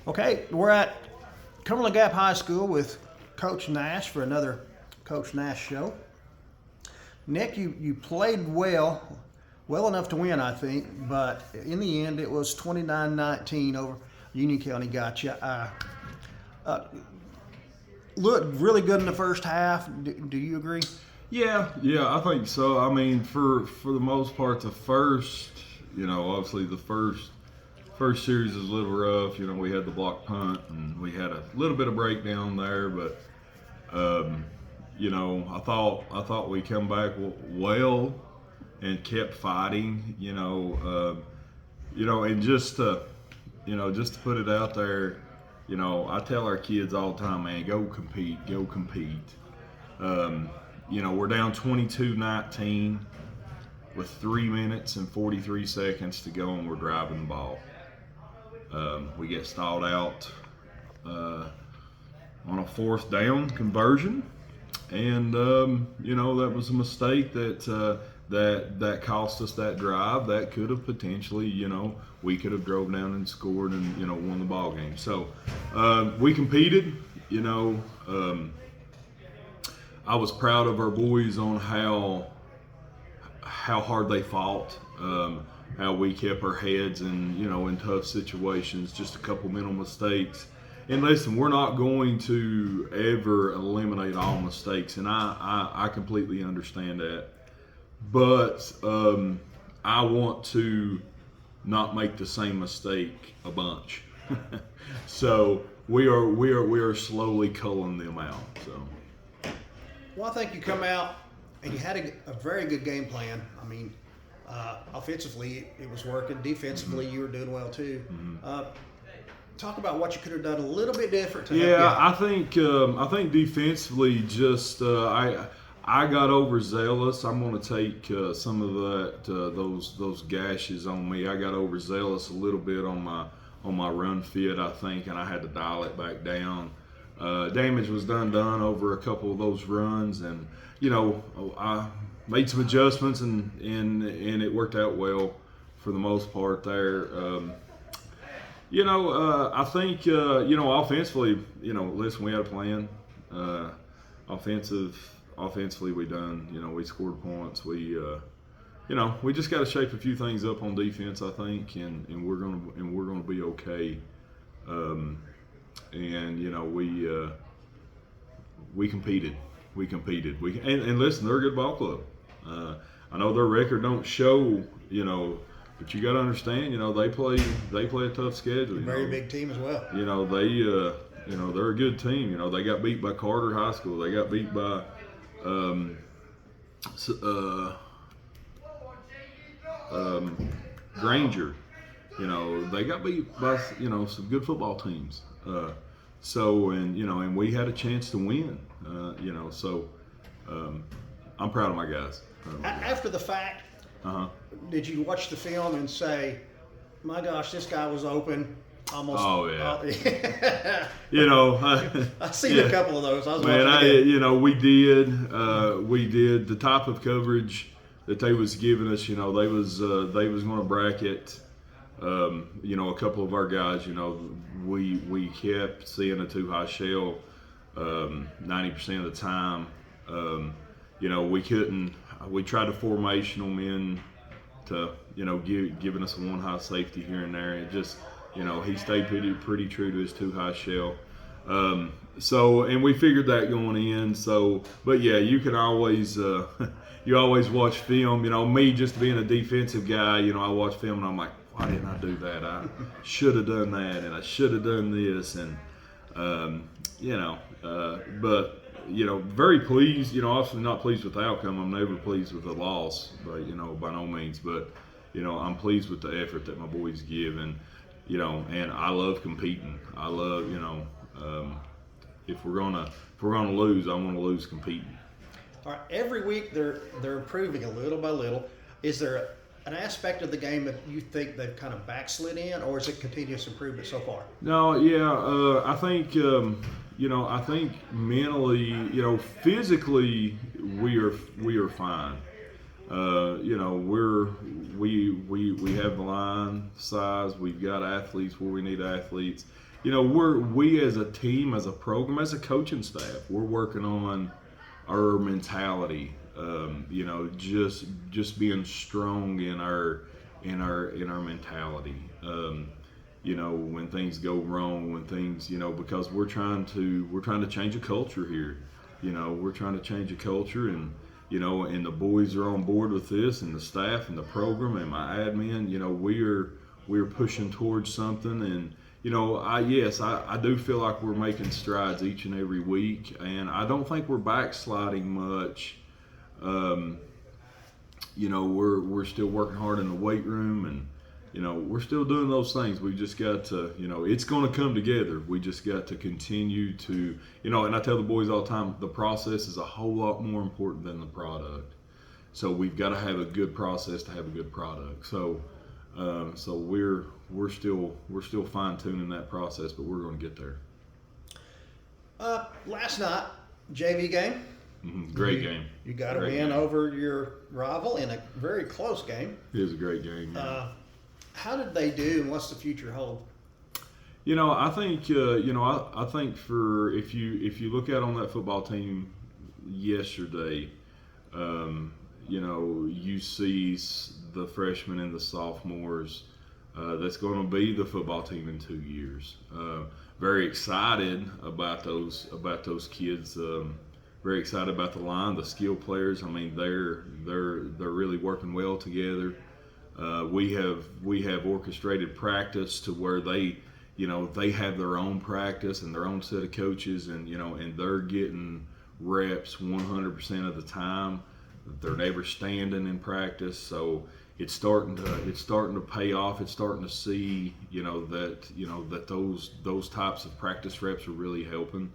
Okay, we're at Cumberland Gap High School with Coach Nash for another Coach Nash Show. Nick, you played well enough to win, I think, but in the end it was 29-19 over Union County. Gotcha. Looked really good in the first half. Do you agree? Yeah, I think so. I mean, for the most part, the first, obviously the first series was a little rough. We had the block punt and we had a little bit of breakdown there, but I thought we come back well and kept fighting. And just to put it out there, I tell our kids all the time, man, go compete. We're down 22-19 with 3 minutes and 43 seconds to go, and we're driving the ball. We get stalled out on a fourth down conversion, and that was a mistake that cost us that drive. That could have potentially, we could have drove down and scored and won the ball game. So we competed. I was proud of our boys on how hard they fought. How we kept our heads in tough situations, just a couple mental mistakes. And listen, we're not going to ever eliminate all mistakes, and I completely understand that. But I want to not make the same mistake a bunch. So we are slowly culling them out. So. Well, I think you come out and you had a very good game plan. I mean, offensively, it was working. Defensively, you were doing well too. Talk about what you could have done a little bit different. To help you out. I think defensively, just I got overzealous. I'm going to take some of those gashes on me. I got overzealous a little bit on my run fit, I think, and I had to dial it back down. Damage was done over a couple of those runs, and I made some adjustments, and it worked out well for the most part there. I think offensively, listen, we had a plan. Offensively, we done. We scored points. We just got to shape a few things up on defense, I think, and we're gonna be okay. We competed. And listen, they're a good ball club. I know their record don't show, but you got to understand, they play a tough schedule. Very big team as well. They're a good team. They got beat by Carter High School. They got beat by Granger. They got beat by some good football teams. And we had a chance to win. I'm proud of my guys. After the fact, did you watch the film and say, "My gosh, this guy was open"? Almost. Oh yeah. I've seen a couple of those. We did the type of coverage that they was giving us. They was going to bracket. A couple of our guys. We kept seeing a too high shell 90% of the time. We couldn't. We tried to formation them in to giving us one high safety here and there. It just he stayed pretty true to his too high shell. And we figured that going in. So, but yeah, you can always you always watch film. Me just being a defensive guy, I watch film and I'm like, why didn't I do that? I should have done that, and I should have done this, and but very pleased. Obviously not pleased with the outcome. I'm never pleased with the loss, but by no means. But I'm pleased with the effort that my boys give, and I love competing. I love if we're gonna lose, I want to lose competing. All right. Every week they're improving a little by little. Is there an aspect of the game that you think they've kind of backslid in, or is it continuous improvement so far? No, yeah, I think I think mentally, physically we are fine. We have the line size. We've got athletes where we need athletes, we as a team, as a program, as a coaching staff, we're working on our mentality. Just being strong in our mentality. When things go wrong, when things, because we're trying to change a culture here. We're trying to change a culture, and and the boys are on board with this, and the staff and the program and my admin. We're pushing towards something, and I do feel like we're making strides each and every week, and I don't think we're backsliding much. We're still working hard in the weight room, and we're still doing those things. We just got to, it's going to come together. We just got to continue to, and I tell the boys all the time, the process is a whole lot more important than the product. So we've got to have a good process to have a good product. So we're still fine tuning that process, but we're going to get there. Last night, JV game. Great game. You got a Great win game. over your rival in a very close game. It was a great game. Yeah. How did they do, and what's the future hold? I think I think for if you look out on that football team yesterday, you see the freshmen and the sophomores. That's going to be the football team in 2 years. Very excited about those kids. Very excited about the line, the skill players. I mean, they're really working well together. We have orchestrated practice to where they have their own practice and their own set of coaches, and and they're getting reps 100% of the time. They're never standing in practice, so it's starting to pay off. It's starting to see that those types of practice reps are really helping.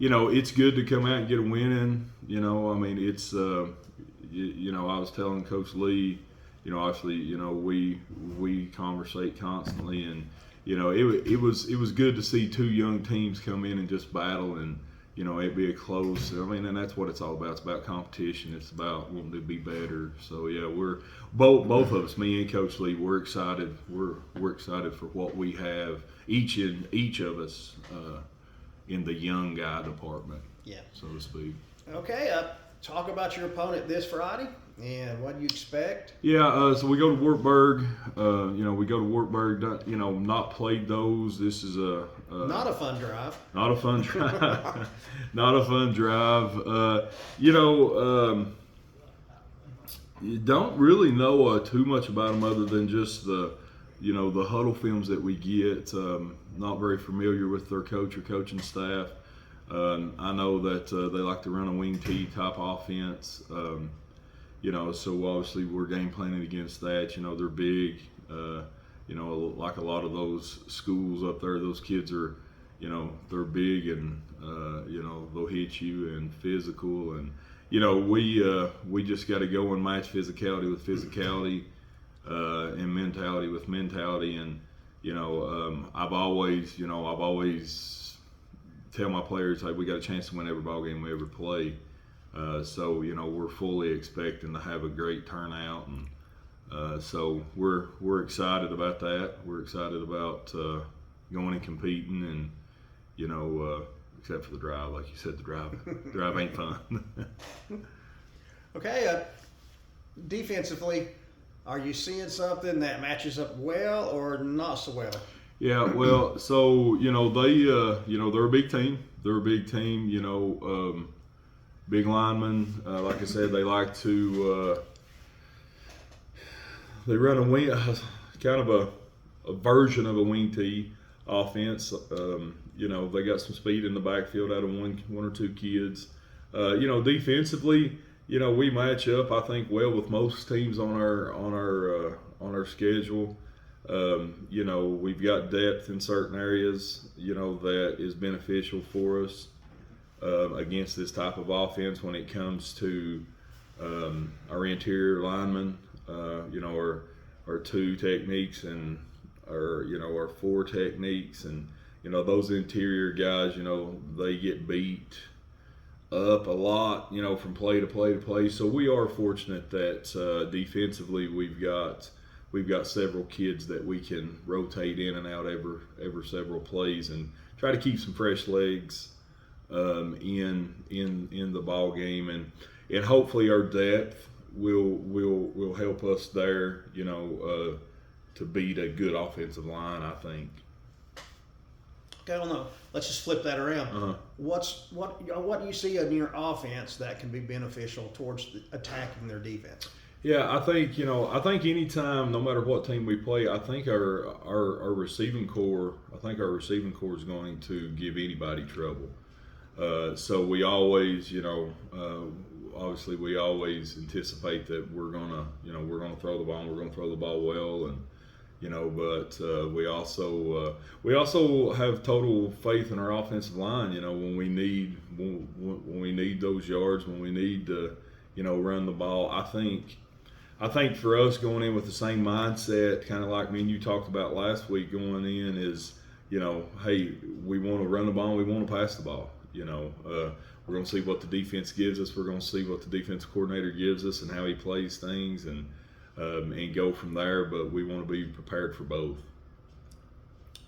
It's good to come out and get a win in. I mean, it's I was telling Coach Lee, obviously, we conversate constantly, and it was good to see two young teams come in and just battle, and it be a close. I mean, and that's what it's all about. It's about competition. It's about wanting to be better. So yeah, we're both of us, me and Coach Lee, we're excited. We're excited for what we have, each of us, in the young guy department. Yeah, so to speak. Okay, talk about your opponent this Friday and what do you expect? Yeah, so we go to Wartburg. We go to Wartburg. Not played those. This is not a fun drive. Not a fun drive. Not a fun drive. You don't really know too much about them other than just the huddle films that we get. Not very familiar with their coach or coaching staff. I know that they like to run a wing T type offense. So obviously we're game planning against that. They're big. Like a lot of those schools up there, those kids are, they're big, and they'll hit you, and physical, and we just got to go and match physicality with physicality, and mentality with mentality, and I've always tell my players, hey, we got a chance to win every ball game we ever play. So we're fully expecting to have a great turnout, and so we're excited about that. We're excited about going and competing, and except for the drive, like you said, the drive ain't fun. Okay, defensively, are you seeing something that matches up well or not so well? Yeah, well, so they're a big team. They're a big team. Big linemen. Like I said, they like to they run a wing, kind of a version of a wing T offense. They got some speed in the backfield out of one or two kids. Defensively, we match up, I think, well with most teams on our schedule. We've got depth in certain areas, that is beneficial for us against this type of offense when it comes to our interior linemen, our two techniques and our four techniques, and those interior guys, they get beat up a lot, from play to play to play. So we are fortunate that defensively we've got we've got several kids that we can rotate in and out every several plays and try to keep some fresh legs in the ball game, and hopefully our depth will help us there, to beat a good offensive line, I think. Okay, well, no, let's just flip that around. What do you see in your offense that can be beneficial towards attacking their defense? Yeah, I think anytime, no matter what team we play, I think our receiving core is going to give anybody trouble. So we always, obviously we always anticipate that we're gonna throw the ball, and we're gonna throw the ball well, and but we also have total faith in our offensive line. When we need those yards, when we need to run the ball, I think for us going in with the same mindset, kind of like me and you talked about last week, going in is, hey, we want to run the ball, we want to pass the ball. We're going to see what the defense gives us. We're going to see what the defensive coordinator gives us and how he plays things, and go from there. But we want to be prepared for both.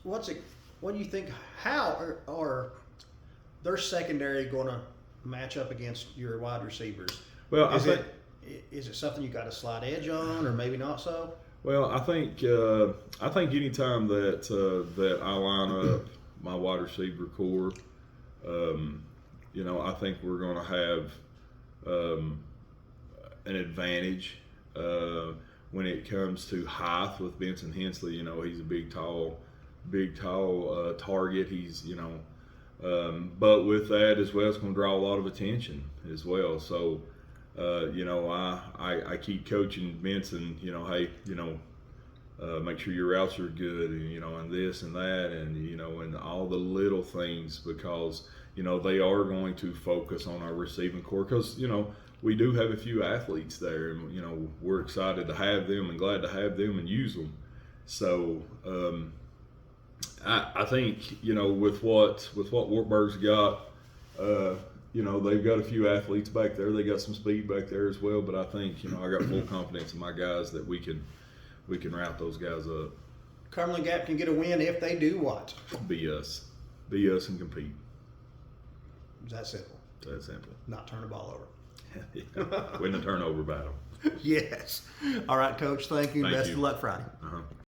What do you think? How are their secondary going to match up against your wide receivers? Well, is it something you got a slight edge on, or maybe not so? Well, I think anytime that I line up my wide receiver core, I think we're going to have an advantage when it comes to height with Benson Hensley. He's a big, tall target. He's but with that as well, it's going to draw a lot of attention as well. So. I keep coaching Benson, hey, make sure your routes are good, and this and that, and all the little things, because, they are going to focus on our receiving core, because, we do have a few athletes there, and, we're excited to have them and glad to have them and use them. So, I think, with what Wartburg's got, they've got a few athletes back there. They got some speed back there as well. But I think, I got full confidence in my guys that we can route those guys up. Cumberland Gap can get a win if they do what? Be us and compete. Is that simple? That simple. Not turn the ball over. Win the turnover battle. Yes. All right, Coach. Thank you. Thank Best you. of luck Friday.